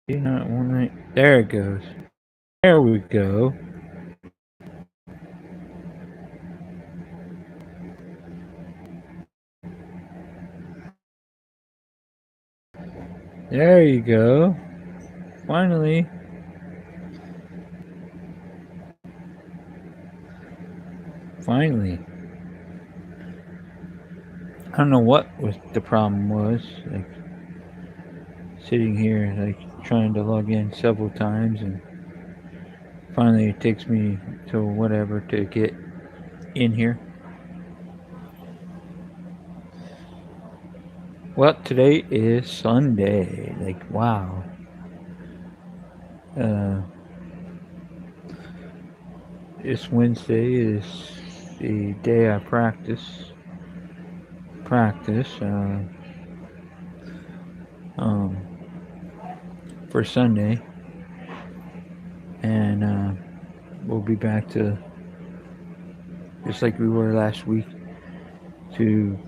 Not one night. There it goes. There we go. There you go. Finally. Finally. I don't know what the problem was. Like sitting here, like trying to log in several times, and finally it takes me to whatever to get in here. Well, today is Sunday. Like, wow. Uh, this Wednesday is the day I practice um, for Sunday, and we'll be back to just like we were last week to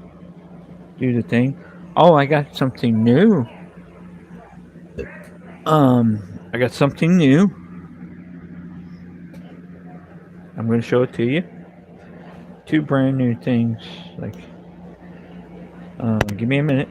do the thing. Oh, I got something new. I got something new. I'm going to show it to you. Two brand new things. Like, give me a minute.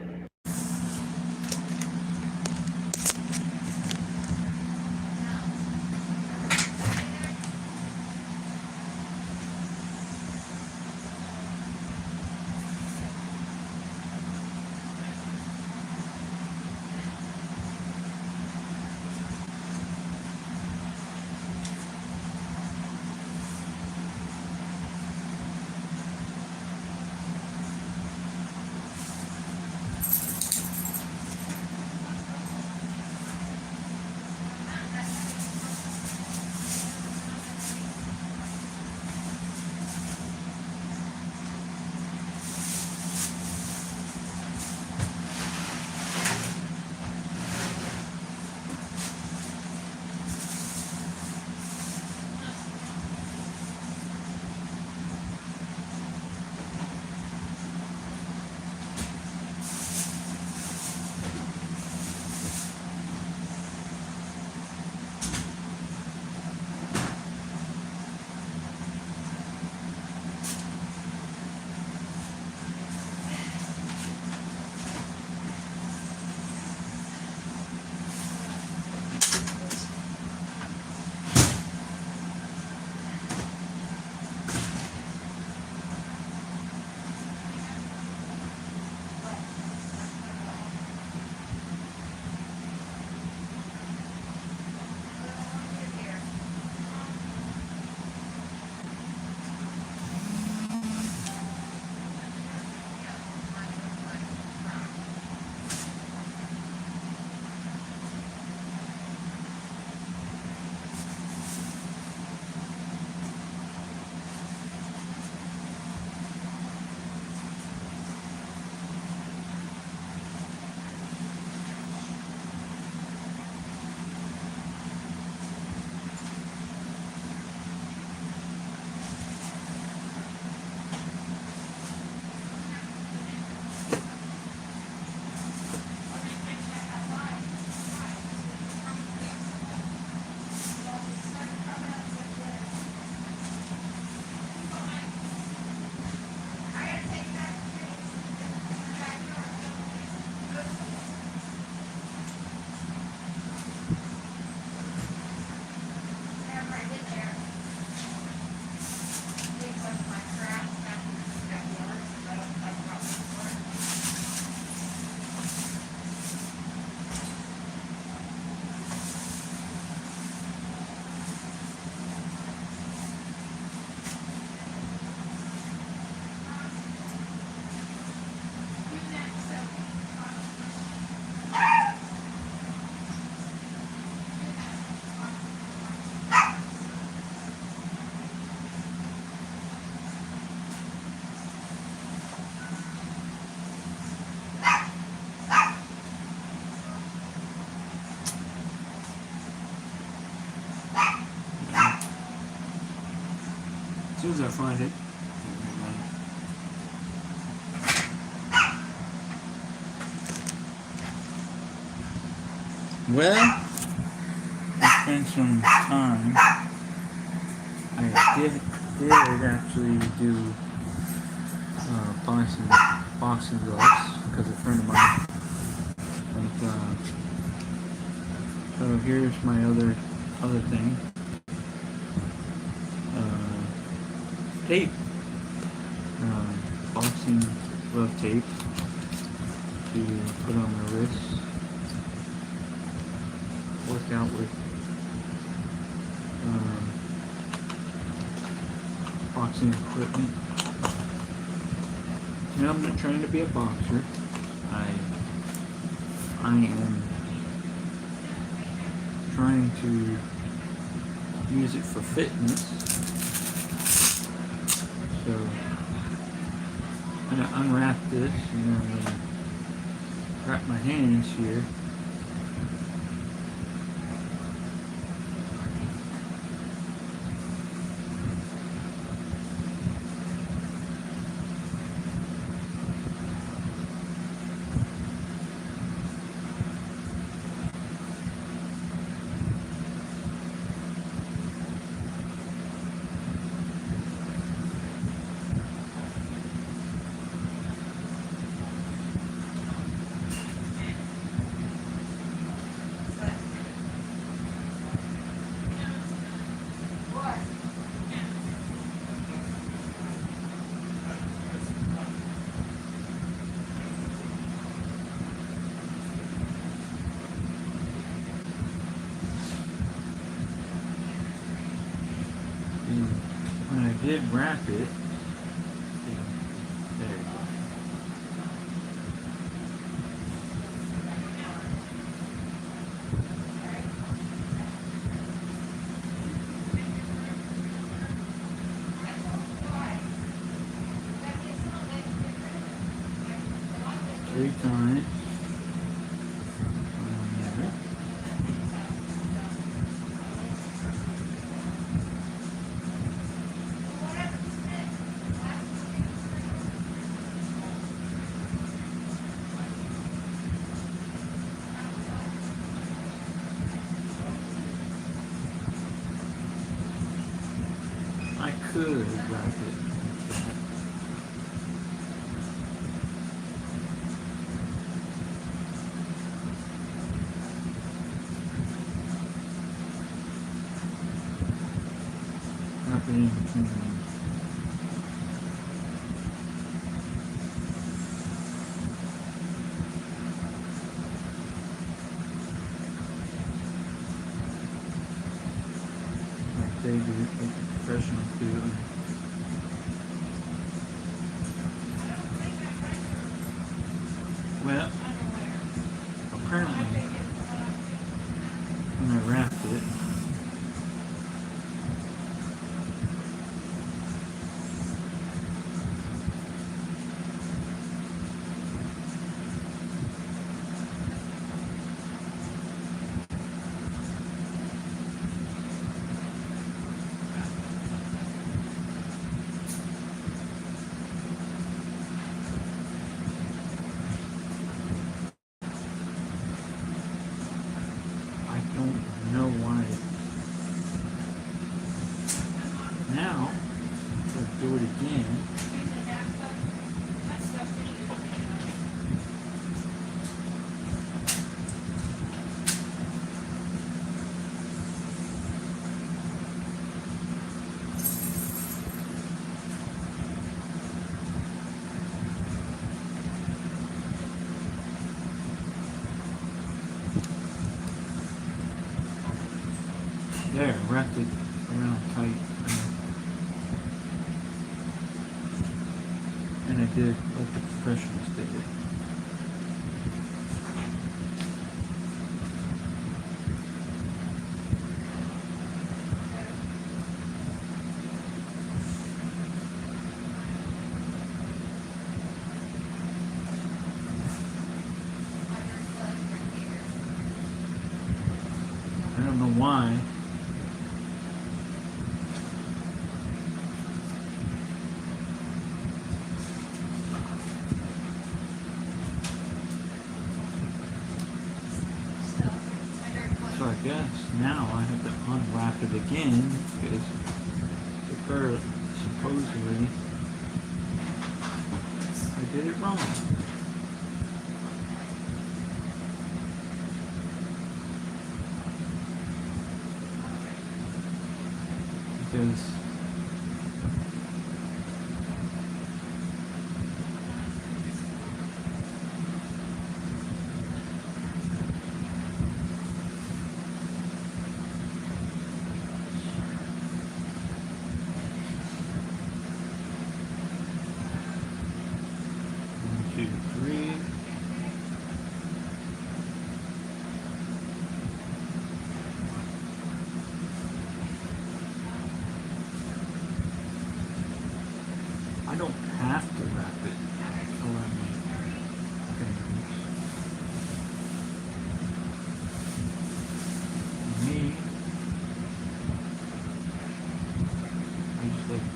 As soon as I find it. Well, spend some time. I did actually do buy some boxing gloves because a friend of mine. Like, so here's my other thing. Tape. Boxing glove tape to put on my wrists. Work out with boxing equipment. Now I'm not trying to be a boxer. I am trying to use it for fitness. So I'm gonna unwrap this and then I'm gonna wrap my hands here. When I did wrap it, there you go. 3 times. I could wrap it. Wrap it in between them. Like they do, like the professionals do. Well, apparently, when I wrapped it, I don't know why. Now, let's do it again. There, wrapped it around tight. And I did like the professionals did it. I don't know why. So So I guess now I have to unwrap it again because the bird supposedly I did it wrong. Because I don't have to wrap it around my fingers. Me, I just like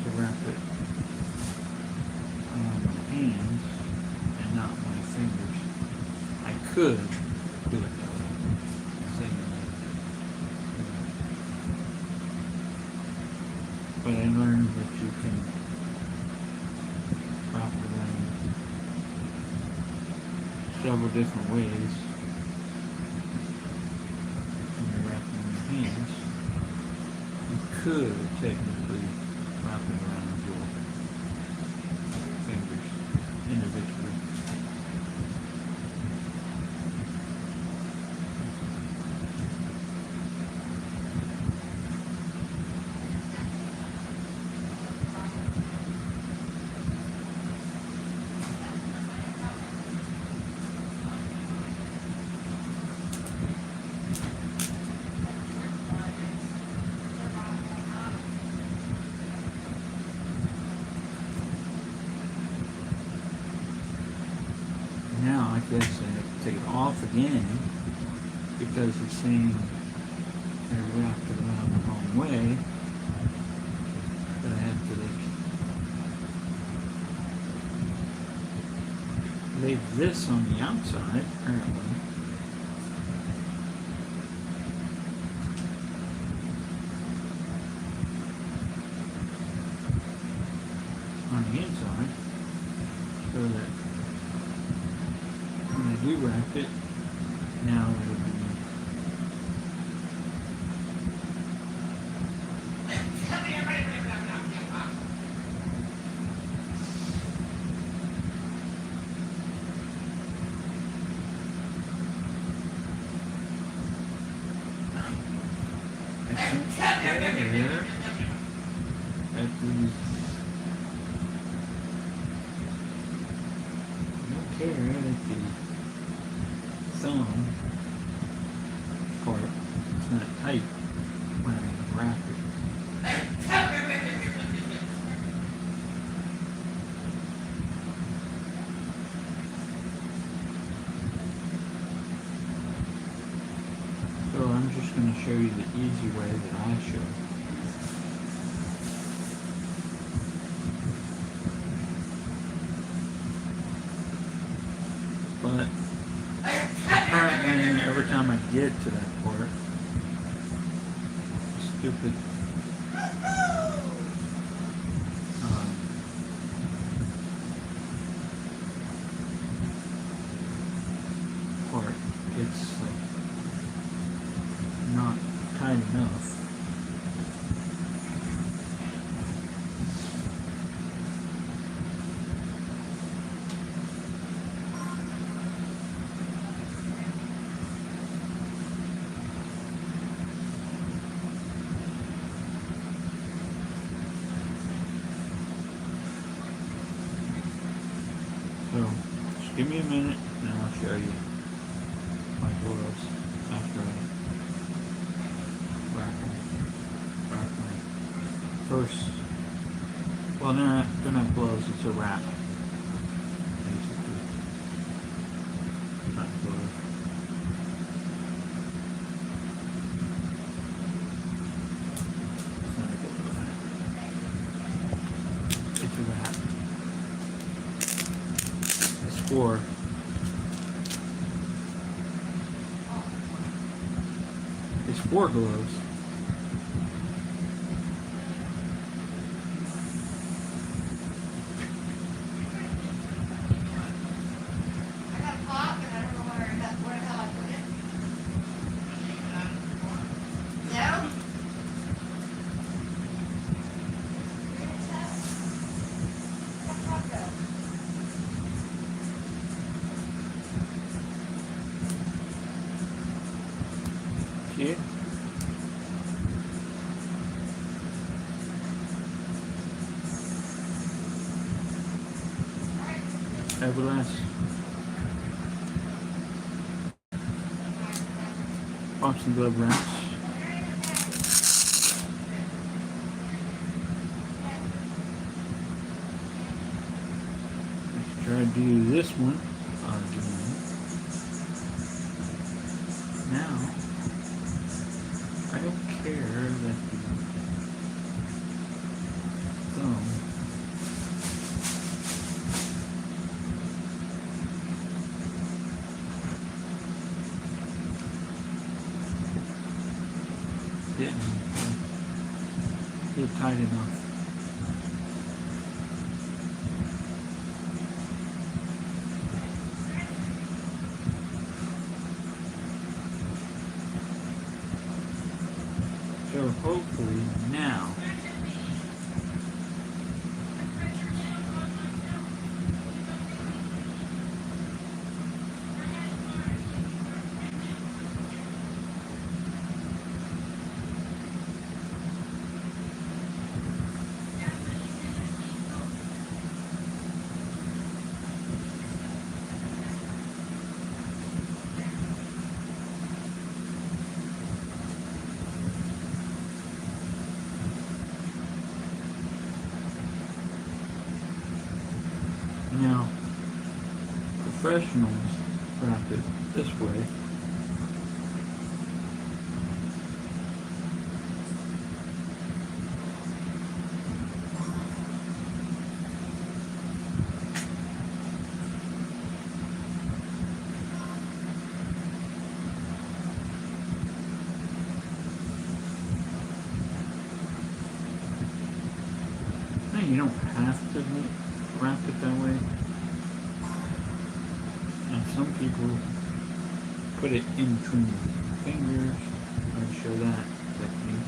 to wrap it around my hands and not my fingers. I could do it that way. But I learned that you can wrap it around several different ways when you're wrapping your hands. You could technically wrap it around your fingers individually. Now I guess I have to take it off again because it's saying I wrapped it around the wrong way. But I have to leave this on the outside apparently. On the inside so that when I do wrap it, now it'll be there at the care at the thumb part. It's not tight when I wrap it. So I'm just going to show you the easy way that I show. But apparently every time I get to that part, stupid part, it's like not tight enough. So, just give me a minute and I'll show you my gloves after I wrap my first, well they're not gloves, it's a wrap, basically. Not gloves. It's not a glove. It's a wrap. For That's 4 gloves. See it? Everlast. Boxing glove wraps. Let's try to do this one. Now, I don't care that the thumb didn't get tight enough. So hopefully now Now, professionals wrap it this way. Now, you don't have to wrap it that way. And some people put it in between the fingers. I'll show that technique.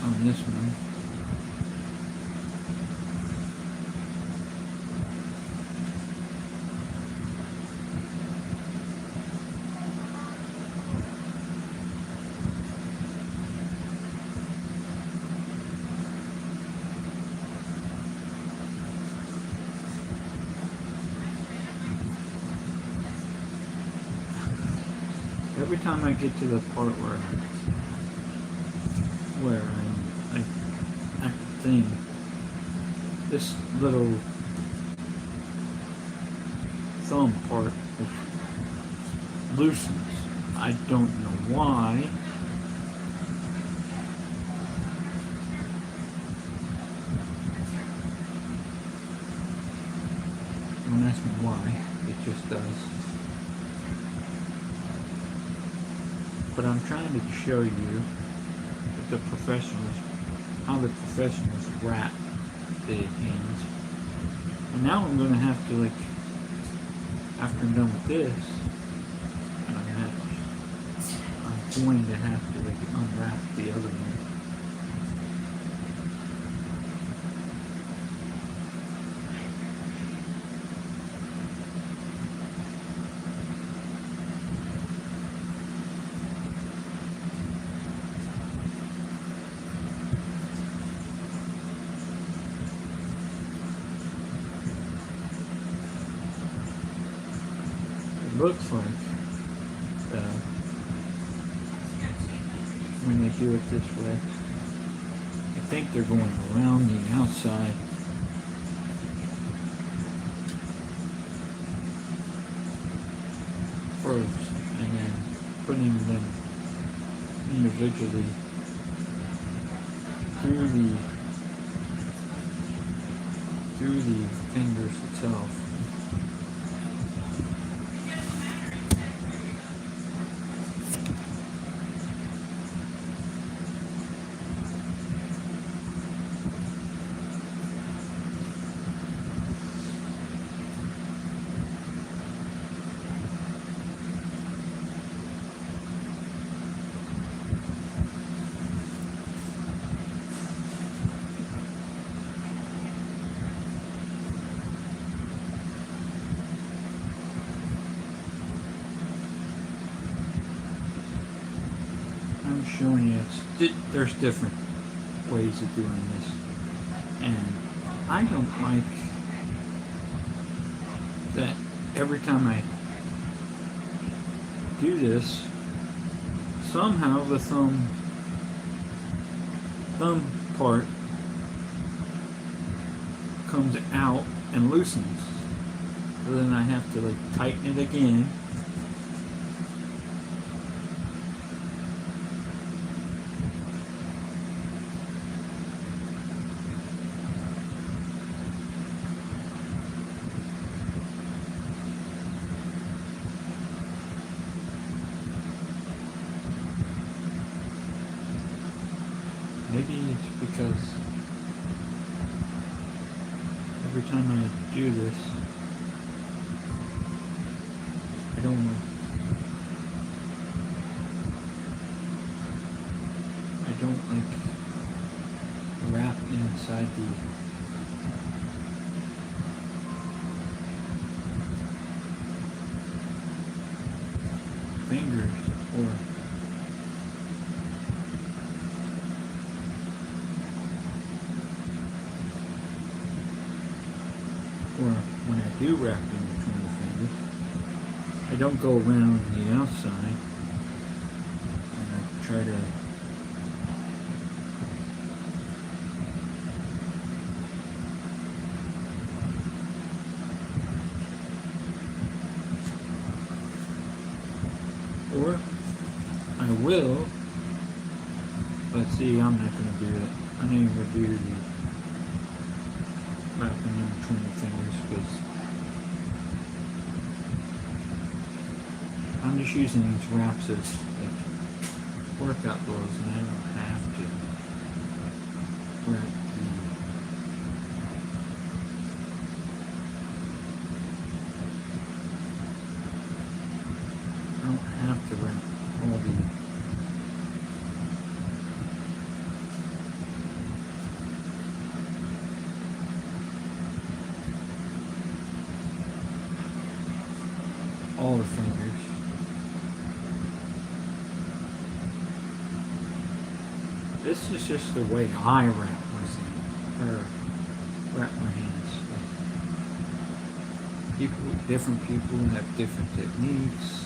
On this one. Every time I get to the part where I act the thing, this little thumb part loosens. I don't know why. Don't ask me why. It just does. But I'm trying to show you that the professionals, how the professionals wrap the hands. And now I'm going to have to, like, after I'm done with this, I'm going to have to, like, unwrap the other one. Looks like when they do it this way, I think they're going around the outside. First, and then putting them individually through the fingers itself. showing you there's different ways of doing this, and I don't like that every time I do this, somehow the thumb part comes out and loosens. So then I have to like tighten it again. Maybe it's because every time I do this, I don't like wrap inside the fingers or when I do wrap in between the fingers, I don't go around the outside and I try to or I will, but see, I'm not going to do that. I'm not even going to do the wrapping in between the fingers because I'm just using these wraps as like workout clothes, and I don't have to wrap I don't have to wrap all the fingers. This is just the way I wrap wrap my hands. Different people have different techniques.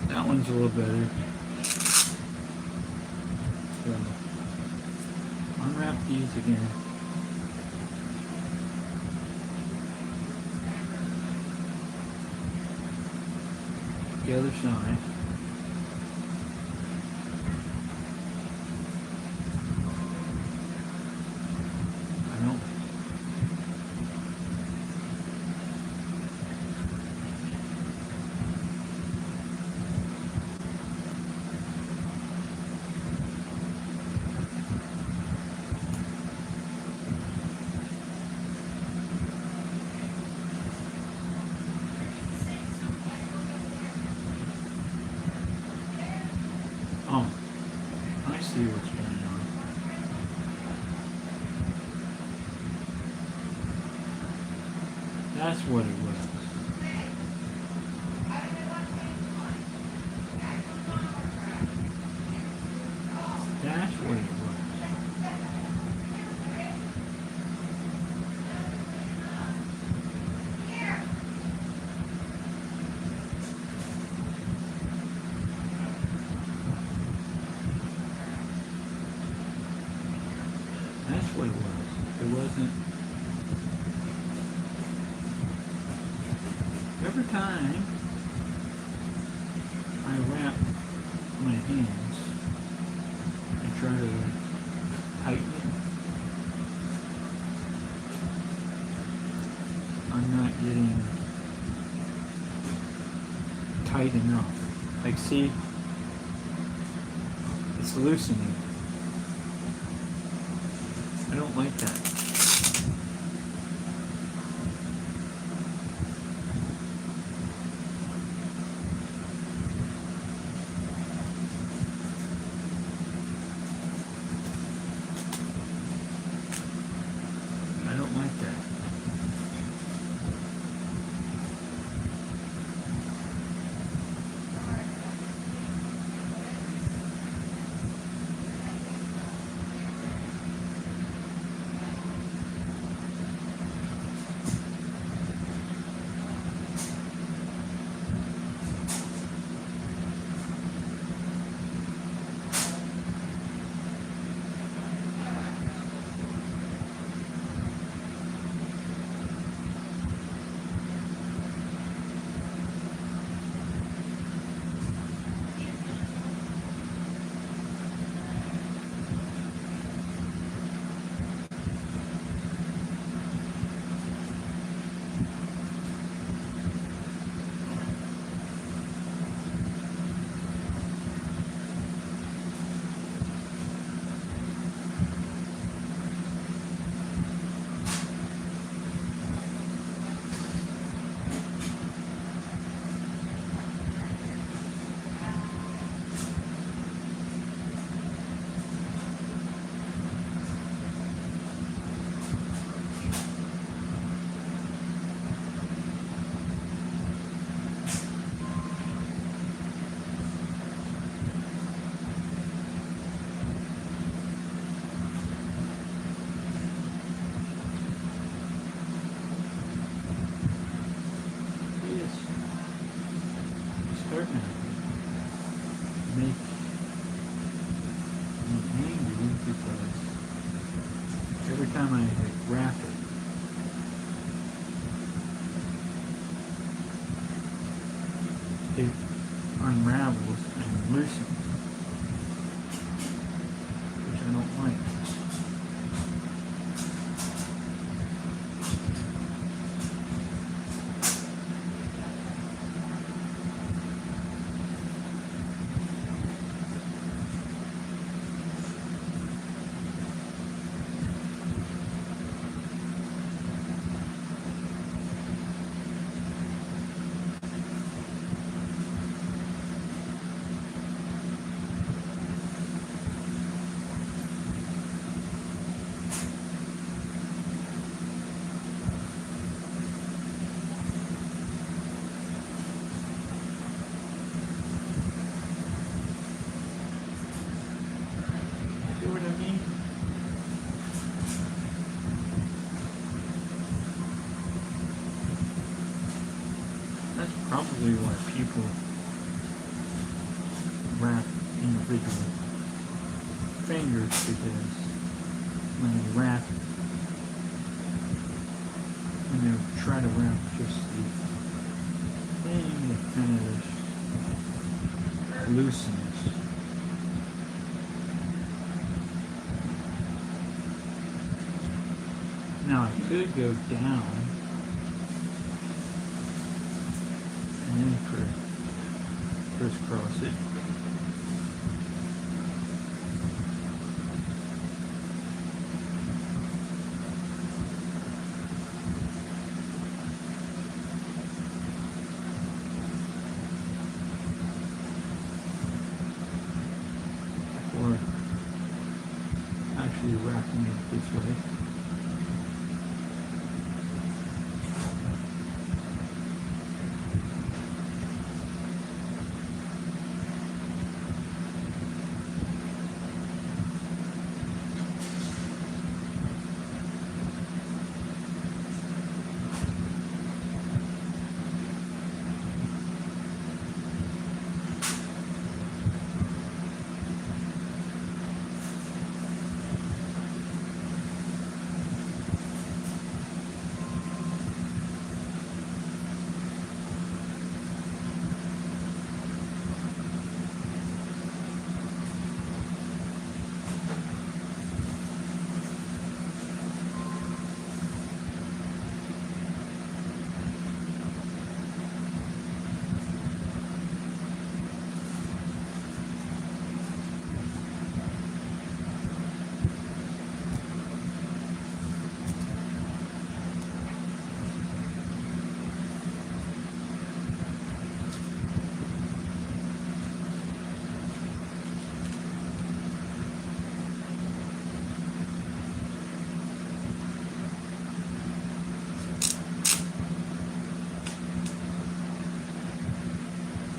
That one's a little better. So, unwrap these again. The other side. I don't. Oh, I see what's going on. That's what it was. That's what it every time I wrap my hands and try to tighten it, I'm not getting tight enough. Like, see, it's loosening. I don't like that. I don't like that. Starting to make me angry because every time I wrap it, it unravels and loosens, which I don't like. See what I mean? That's probably why people wrap individual fingers, because when they try to wrap just the thing, it kind of loosens. Now I could go down and then crisscross it. Or actually wrapping it this way.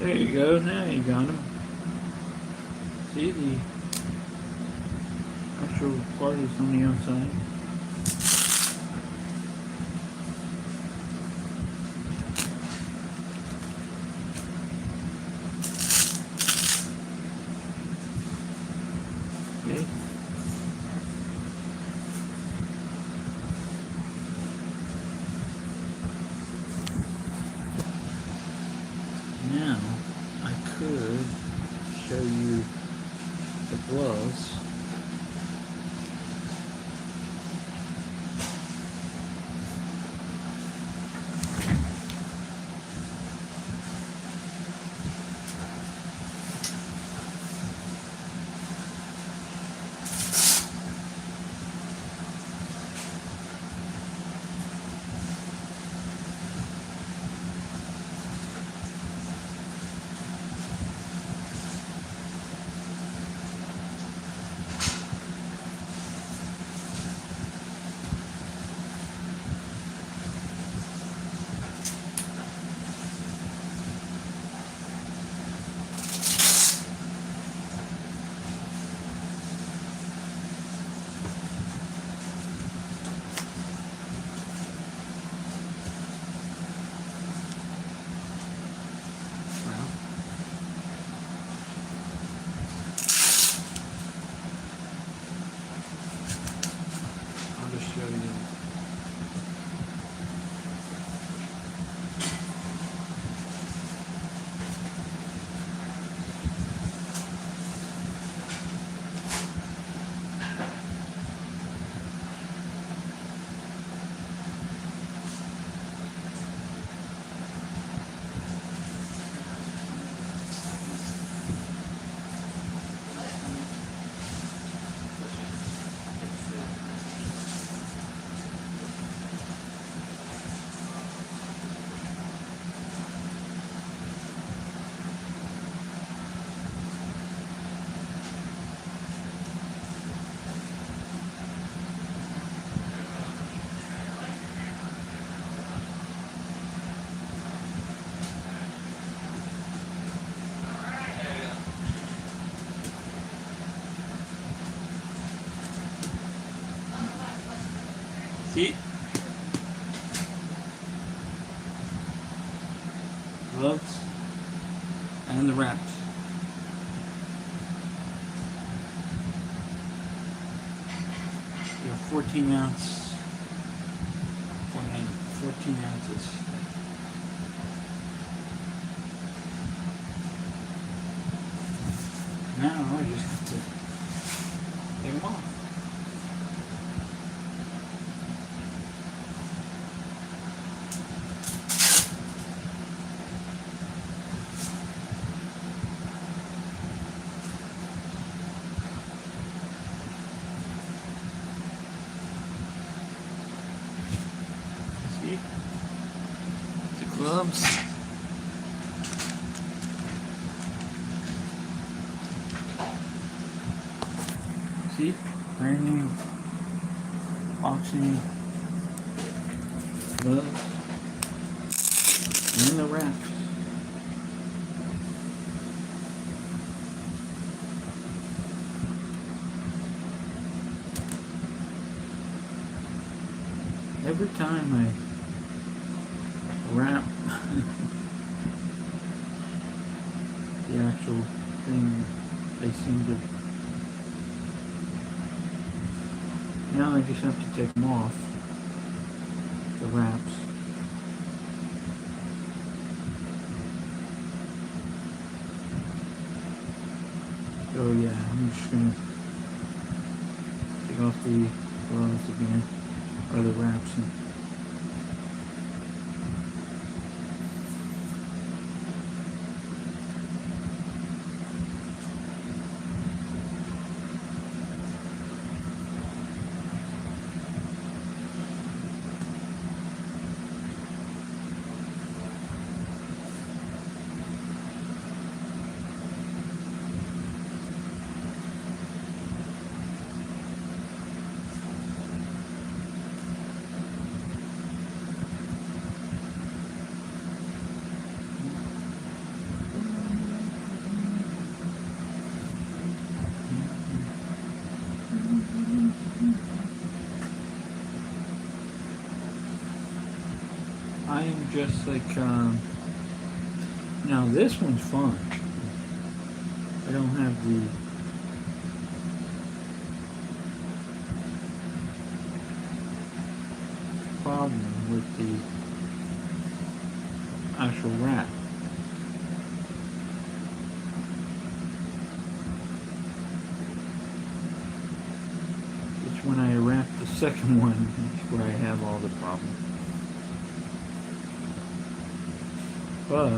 There you go. Now you got them. See, the actual part is on the outside. Okay. Now, I could show you the gloves. I'll just show you. See? Gloves and the wraps. They're 14 ounce, 14 ounces. Now I just have to take them off. See? The gloves. See? Brand new boxing gloves. And the wraps. Every time I wrap the actual thing, they seem to. Now I just have to take them off, the wraps. So yeah, I'm just gonna take off the gloves again, or the wraps. And I am just like, now this one's fun. I don't have the problem with the actual wrap. It's when I wrap the second one where I have all the problem. But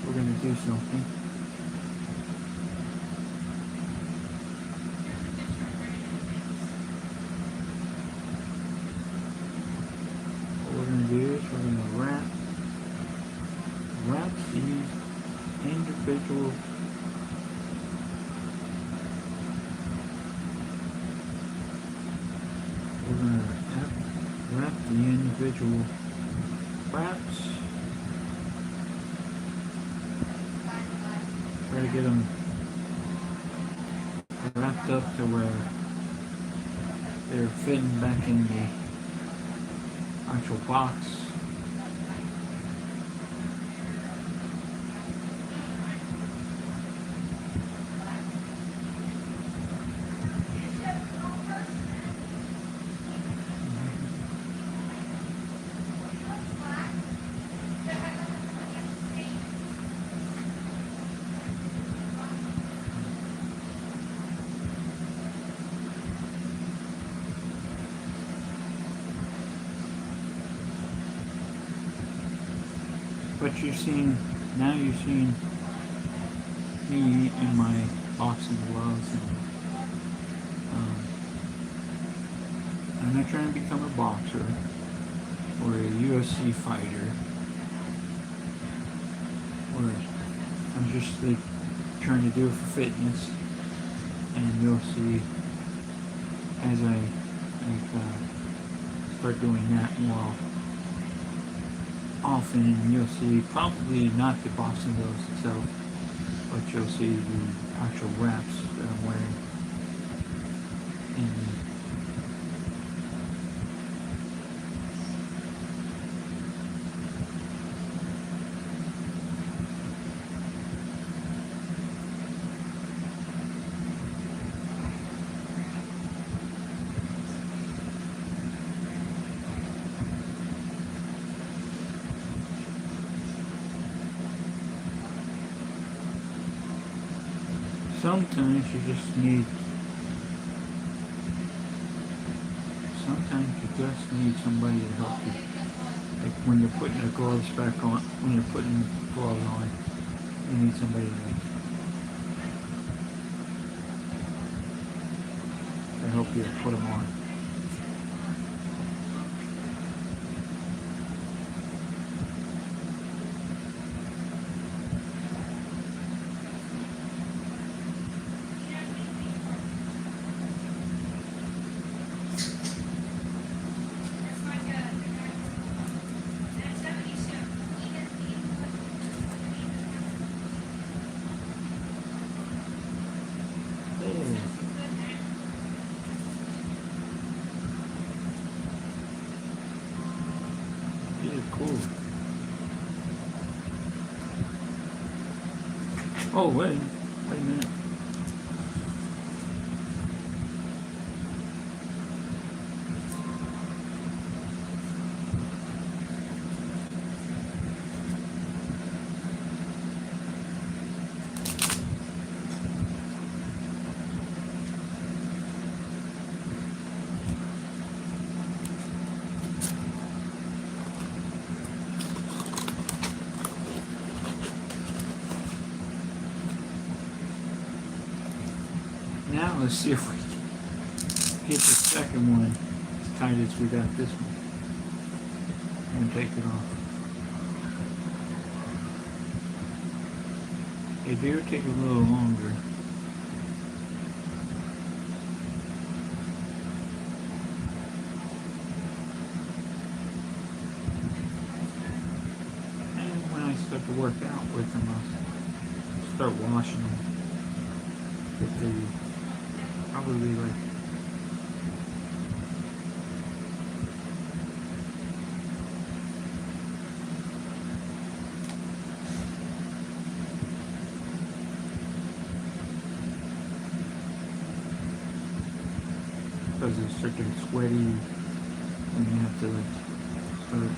we're going to do something. What we're going to do is we're going to wrap these individual wrap the individual wraps. Try to get them wrapped up to where they're fitting back in the actual box. But now you're seeing me in my boxing gloves. And, I'm not trying to become a boxer or a UFC fighter. Or I'm just like trying to do it for fitness. And you'll see as I start doing that more often, you'll see probably not the boxing gloves itself, but you'll see the actual wraps that I'm wearing. And sometimes you just need somebody to help you. Like when you're putting the gloves back on, when you're putting gloves on, you need somebody to help you put them on. Cool. Oh, wait a minute. Now let's see if we can get the second one as tight as we got this one. And take it off. They do take a little longer. And when I start to work out with them, I'll start washing them with the probably like because it starts to get sweaty, and you have to like start.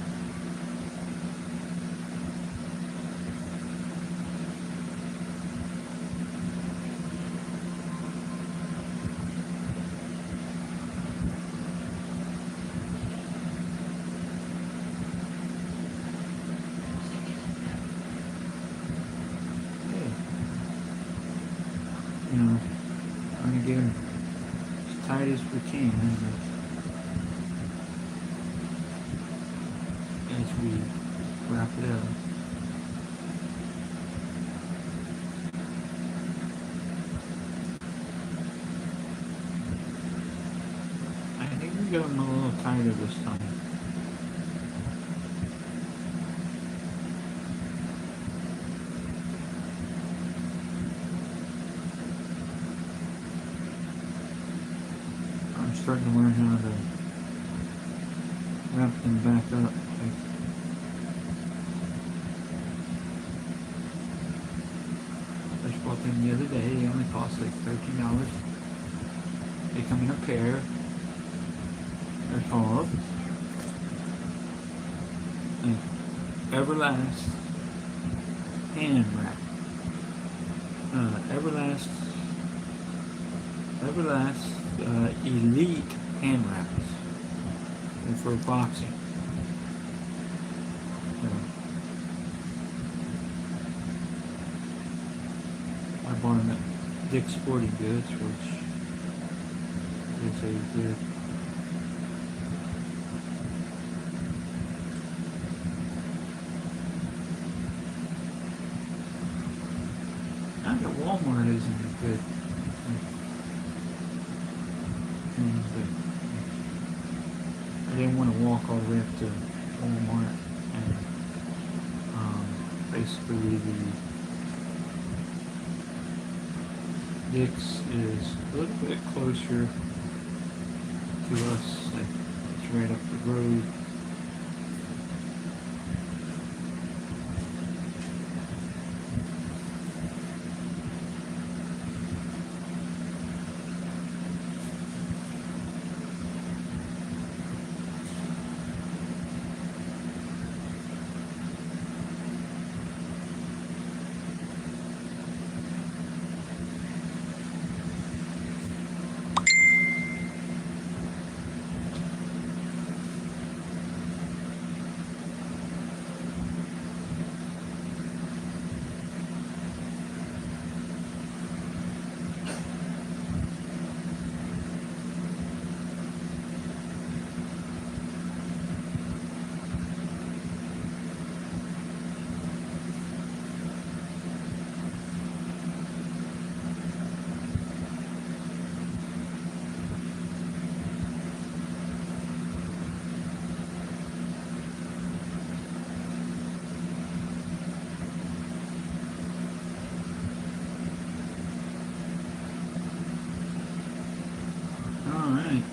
You know, I'm gonna get them as tight as we can as we wrap it up. I think we got them a little tighter this time. I'm starting to learn how to wrap them back up. I just bought them the other day. They only cost like $13. They come in a pair. They're called Everlast hand wrap. Everlast Elite hand wraps. They're for boxing. I bought them at Dick's Sporting Goods, which is a good. I think Walmart isn't a good thing, but I didn't want to walk all the way up to Walmart, and basically the Dick's is a little bit closer to us, like it's right up the road. Alright.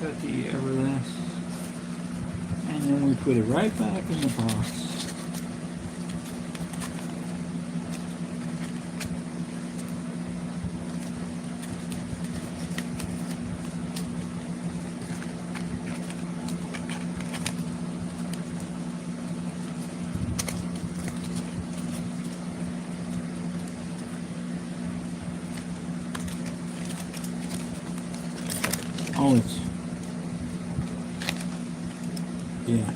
Got the Everlast, and then we put it right back in the box. Oh, it's yeah.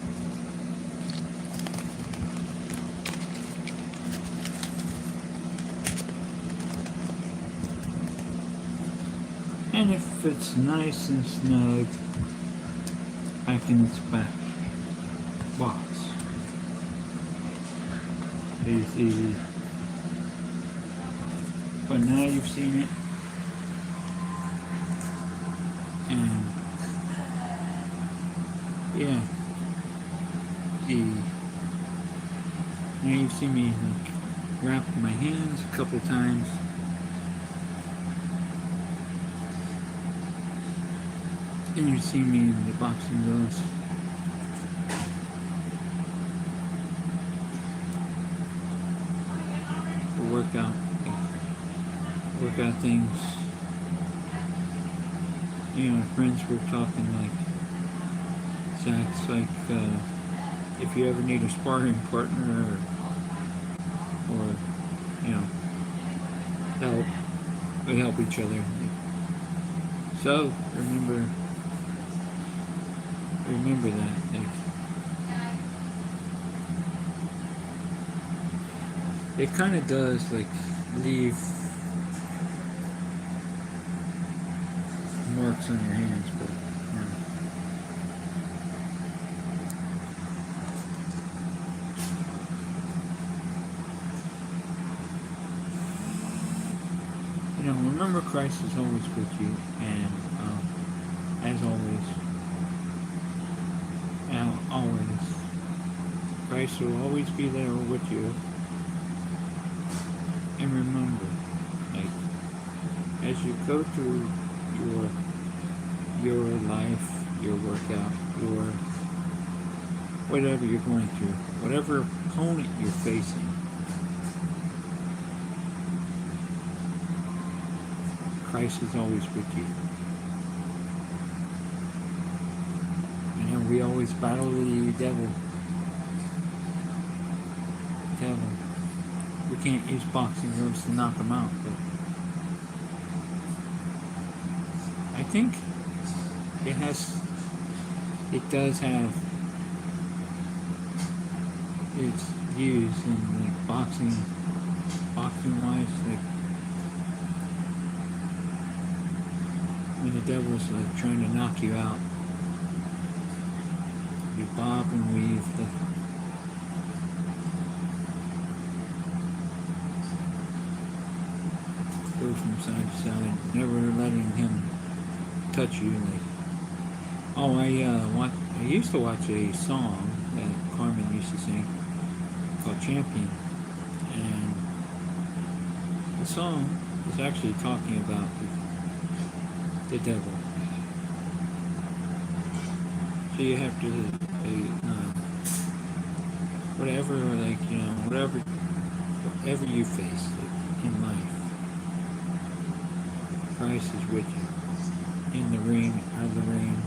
And if it's nice and snug back in its back box, it's easy. But now you've seen it, and yeah, now you've seen me like wrap my hands a couple times. And you see me in the boxing gloves. For workout things. You know, friends were talking like, Zach's like, if you ever need a sparring partner or you know, help, we help each other. So remember that. Like, it kind of does like leave marks on your hands, but you know, remember Christ is always with you, and as always, Christ will always be there with you. And remember, like, as you go through your life, your workout, your whatever you're going through, whatever opponent you're facing, Christ is always with you. You know, we always battle the devil. We can't use boxing gloves to knock him out, but I think it does have its use in like boxing wise, like when the devil's like trying to knock you out, you bob and weave go from side to side, never letting him touch you. Like, oh, I used to watch a song that Carmen used to sing called Champion, and the song is actually talking about the devil. So you have to, whatever, like, you know, whatever you face in life, Christ is with you. In the ring, out of the ring,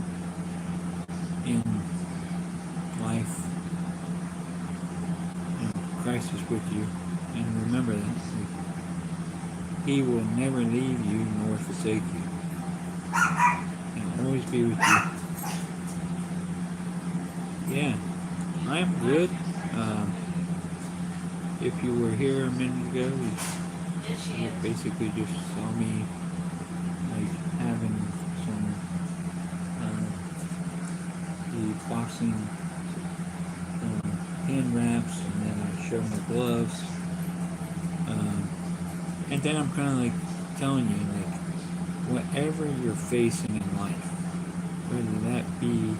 in life, you know, Christ is with you. And remember that He will never leave you nor forsake you. He'll always be with you. Yeah, I'm good. If you were here a minute ago, you basically just saw me like having some the boxing hand wraps, and then I showed my gloves, and then I'm kind of like telling you, like, whatever you're facing in life, whether that be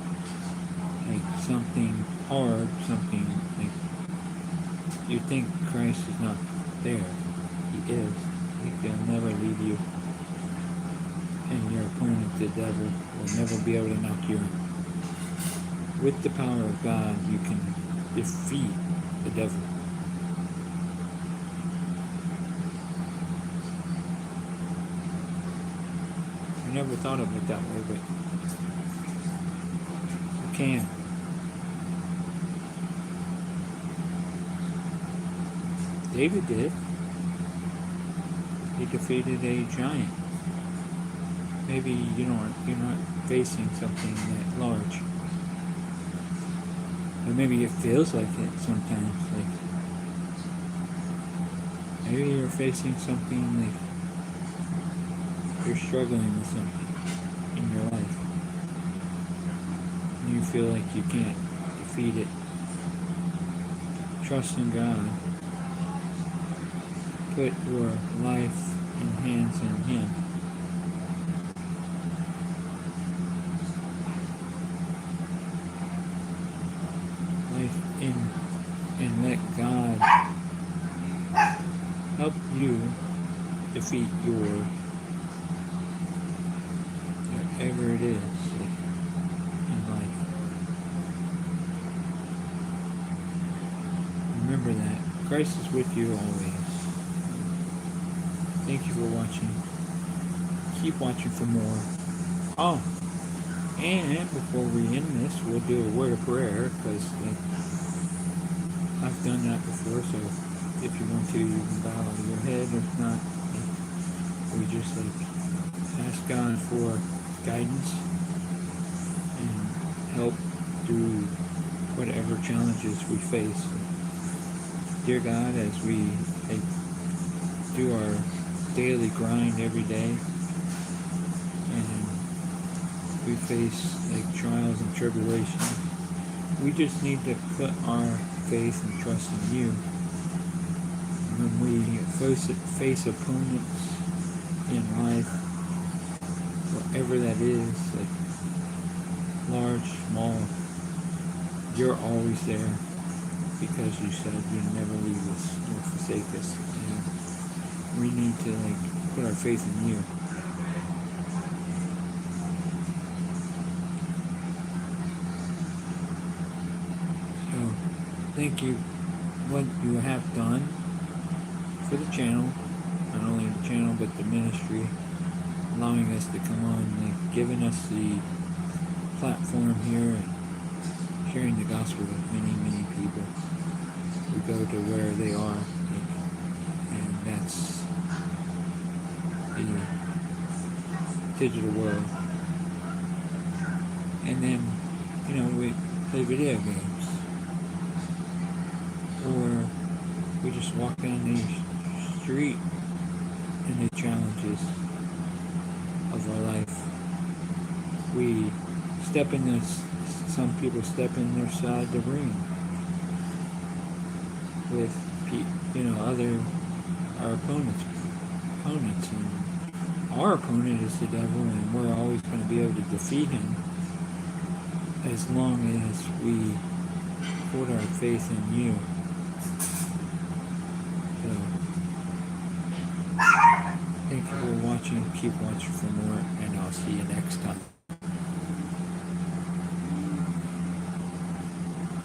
like something hard, something like you think Christ is not there, He is. He'll never leave you, and your opponent, the devil, will never be able to knock you out. With the power of God, you can defeat the devil. I never thought of it that way, but you can. David did. He defeated a giant. Maybe you're not facing something that large. Or maybe it feels like it sometimes. Like maybe you're facing something like you're struggling with something. your life. You feel like you can't defeat it. Trust in God. Put your life in hands in Him. Life in, and let God help you defeat your whatever it is in life. Remember that Christ is with you always. Thank you for watching. Keep watching for more. Oh, and before we end this, we'll do a word of prayer because I've done that before. So if you want to, you can bow your head. If not, we just ask God for guidance and help through whatever challenges we face. Dear God, as we do our daily grind every day, and we face trials and tribulations, we just need to put our faith and trust in you. When we face opponents in life, whatever that is, large, small, you're always there because you said you'd never leave us nor forsake us. And we need to put our faith in you. So thank you what you have done for the channel, not only the channel but the ministry, allowing us to come on, giving us the platform here and sharing the gospel with many, many people who go to where they are, and that's the digital world. And then, we play video games, or we just walk down the street in the challenges of our life. We step in this, some people step in their side the ring with our opponents, and our opponent is the devil, and we're always going to be able to defeat him as long as we put our faith in you. So, thank you for watching. Keep watching for more, and I'll see you next time.